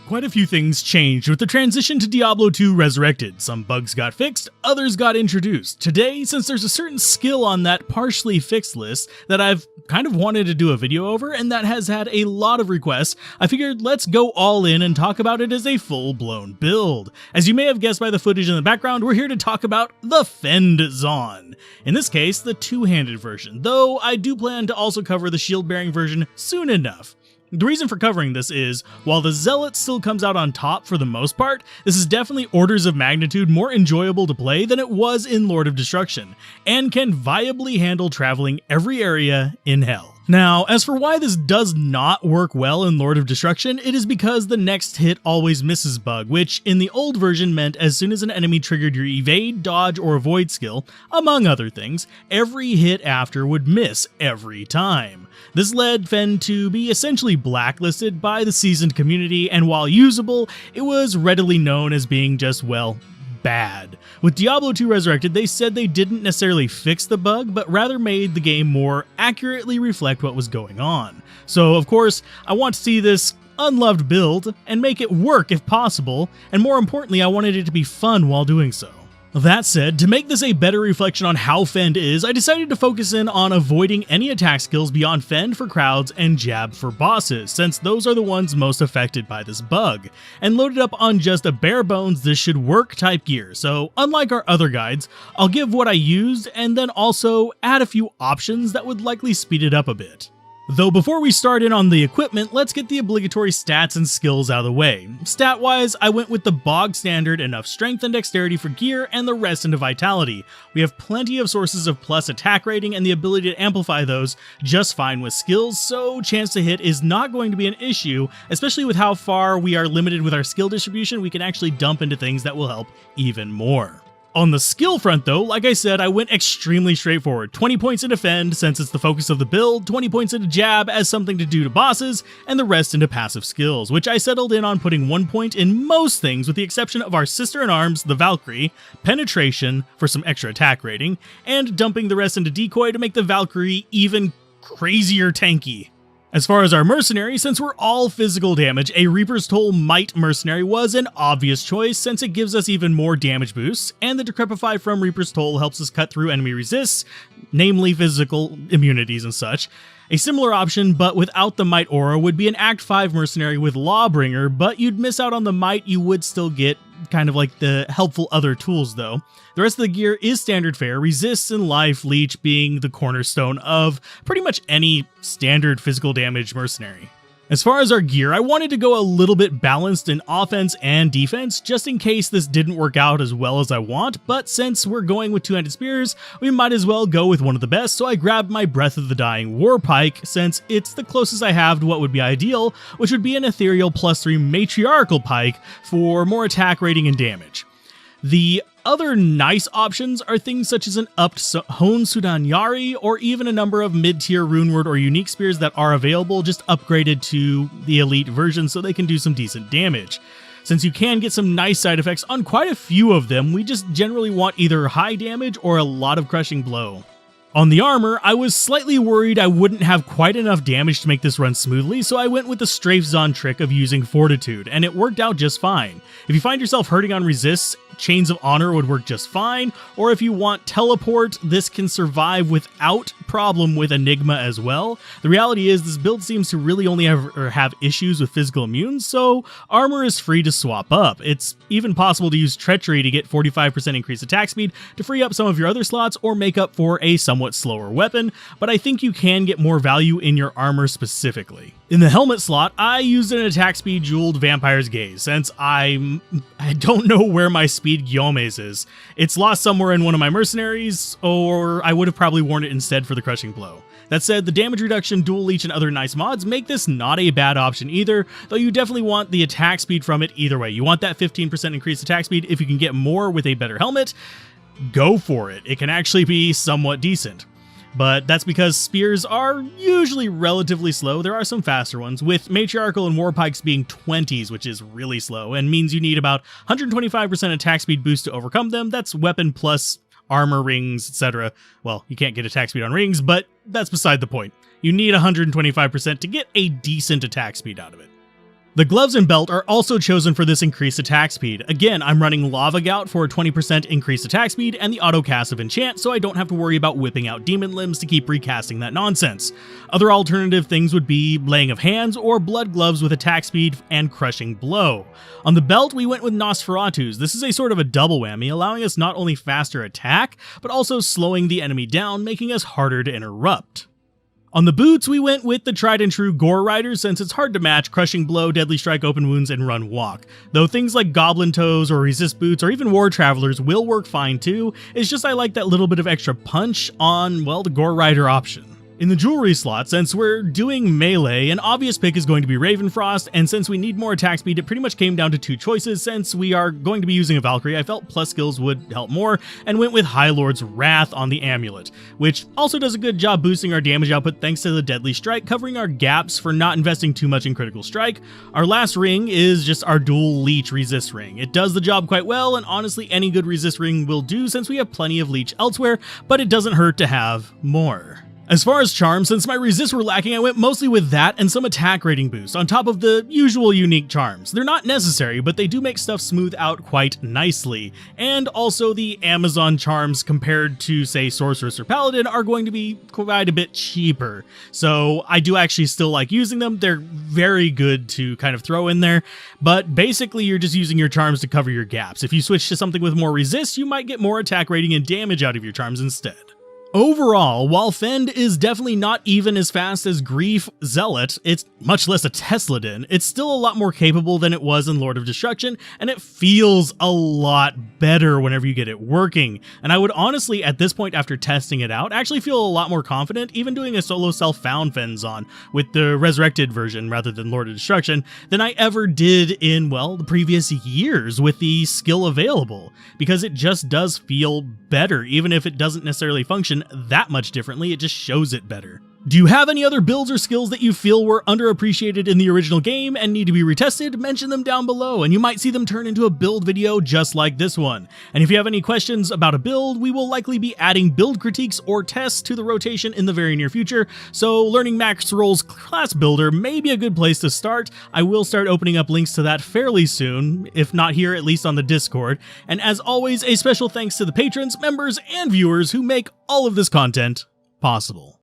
Quite a few things changed with the transition to Diablo 2 Resurrected. Some bugs got fixed, others got introduced. Today, since there's a certain skill on that partially fixed list that I've kind of wanted to do a video over and that has had a lot of requests, I figured let's go all in and talk about it as a full-blown build. As you may have guessed by the footage in the background, we're here to talk about the Fend-Zon. In this case, the two-handed version, though I do plan to also cover the shield-bearing version soon enough. The reason for covering this is, while the Zealot still comes out on top for the most part, this is definitely orders of magnitude more enjoyable to play than it was in Lord of Destruction, and can viably handle traveling every area in Hell. Now, as for why this does not work well in Lord of Destruction, it is because the next hit always misses bug, which in the old version meant as soon as an enemy triggered your evade, dodge, or avoid skill, among other things, every hit after would miss every time. This led Fend to be essentially blacklisted by the seasoned community, and while usable, it was readily known as being just, well, bad. With Diablo 2 Resurrected, they said they didn't necessarily fix the bug, but rather made the game more accurately reflect what was going on. So, of course, I want to see this unloved build and make it work if possible, and more importantly, I wanted it to be fun while doing so. That said, to make this a better reflection on how Fend is, I decided to focus in on avoiding any attack skills beyond Fend for crowds and Jab for bosses, since those are the ones most affected by this bug, and loaded up on just a bare bones this should work type gear. So unlike our other guides, I'll give what I used and then also add a few options that would likely speed it up a bit. Though before we start in on the equipment, let's get the obligatory stats and skills out of the way. Stat-wise, I went with the bog standard enough strength and dexterity for gear and the rest into vitality. We have plenty of sources of plus attack rating and the ability to amplify those just fine with skills, so chance to hit is not going to be an issue, especially with how far we are limited with our skill distribution. We can actually dump into things that will help even more. On the skill front though, like I said, I went extremely straightforward. 20 points into Fend since it's the focus of the build, 20 points into Jab as something to do to bosses, and the rest into passive skills, which I settled in on putting 1 point in most things with the exception of our sister-in-arms, the Valkyrie, Penetration for some extra attack rating, and dumping the rest into Decoy to make the Valkyrie even crazier tanky. As far as our mercenary, since we're all physical damage, a Reaper's Toll Might mercenary was an obvious choice since it gives us even more damage boosts, and the Decrepify from Reaper's Toll helps us cut through enemy resists, namely physical immunities and such. A similar option, but without the Might aura, would be an Act 5 mercenary with Lawbringer, but you'd miss out on the Might. You would still get kind of like the helpful other tools though. The rest of the gear is standard fare, resists and life leech being the cornerstone of pretty much any standard physical damage mercenary. As far as our gear, I wanted to go a little bit balanced in offense and defense, just in case this didn't work out as well as I want, but since we're going with two-handed spears, we might as well go with one of the best, so I grabbed my Breath of the Dying War Pike, since it's the closest I have to what would be ideal, which would be an ethereal +3 matriarchal pike for more attack rating and damage. The other nice options are things such as an upped Hone Sudanyari, or even a number of mid-tier runeward or unique spears that are available, just upgraded to the elite version so they can do some decent damage. Since you can get some nice side effects on quite a few of them, we just generally want either high damage or a lot of crushing blow. On the armor, I was slightly worried I wouldn't have quite enough damage to make this run smoothly, so I went with the Spearzon trick of using Fortitude, and it worked out just fine. If you find yourself hurting on resists, Chains of Honor would work just fine, or if you want Teleport, this can survive without problem with Enigma as well. The reality is this build seems to really only have issues with physical immune, so armor is free to swap up. It's even possible to use Treachery to get 45% increased attack speed to free up some of your other slots or make up for a somewhat slower weapon, but I think you can get more value in your armor specifically. In the helmet slot, I used an attack speed jeweled Vampire's Gaze, since I don't know where my speed Guillaume's is. It's lost somewhere in one of my mercenaries, or I would have probably worn it instead for the Crushing Blow. That said, the damage reduction, dual leech, and other nice mods make this not a bad option either, though you definitely want the attack speed from it either way. You want that 15% increased attack speed. If you can get more with a better helmet, go for it. It can actually be somewhat decent. But that's because spears are usually relatively slow. There are some faster ones, with matriarchal and war pikes being 20s, which is really slow, and means you need about 125% attack speed boost to overcome them. That's weapon plus armor, rings, etc. Well, you can't get attack speed on rings, but that's beside the point. You need 125% to get a decent attack speed out of it. The gloves and belt are also chosen for this increased attack speed. Again, I'm running Lava Gout for a 20% increased attack speed and the auto cast of enchant, so I don't have to worry about whipping out demon limbs to keep recasting that nonsense. Other alternative things would be laying of hands or blood gloves with attack speed and crushing blow. On the belt, we went with Nosferatu's. This is a sort of a double whammy, allowing us not only faster attack, but also slowing the enemy down, making us harder to interrupt. On the boots, we went with the tried and true Gore Riders since it's hard to match Crushing Blow, Deadly Strike, Open Wounds, and Run Walk. Though things like Goblin Toes or Resist Boots or even War Travelers will work fine too, it's just I like that little bit of extra punch on, well, the Gore Rider option. In the jewelry slot, since we're doing melee, an obvious pick is going to be Ravenfrost, and since we need more attack speed, it pretty much came down to two choices. Since we are going to be using a Valkyrie, I felt plus skills would help more, and went with High Lord's Wrath on the amulet, which also does a good job boosting our damage output thanks to the Deadly Strike, covering our gaps for not investing too much in critical strike. Our last ring is just our dual leech resist ring. It does the job quite well, and honestly any good resist ring will do since we have plenty of leech elsewhere, but it doesn't hurt to have more. As far as charms, since my resists were lacking, I went mostly with that and some attack rating boosts, on top of the usual unique charms. They're not necessary, but they do make stuff smooth out quite nicely. And also the Amazon charms compared to, say, Sorceress or Paladin are going to be quite a bit cheaper. So I do actually still like using them. They're very good to kind of throw in there, but basically you're just using your charms to cover your gaps. If you switch to something with more resist, you might get more attack rating and damage out of your charms instead. Overall, while Fend is definitely not even as fast as Grief Zealot, it's much less a Tesladin, it's still a lot more capable than it was in Lord of Destruction, and it feels a lot better whenever you get it working. And I would honestly, at this point after testing it out, actually feel a lot more confident even doing a solo self-found Fenzon with the Resurrected version rather than Lord of Destruction than I ever did in, well, the previous years with the skill available, because it just does feel better, even if it doesn't necessarily function that much differently, it just shows it better. Do you have any other builds or skills that you feel were underappreciated in the original game and need to be retested? Mention them down below and you might see them turn into a build video just like this one. And if you have any questions about a build, we will likely be adding build critiques or tests to the rotation in the very near future, so learning Max Roll's class builder may be a good place to start. I will start opening up links to that fairly soon, if not here, at least on the Discord. And as always, a special thanks to the patrons, members, and viewers who make all of this content possible.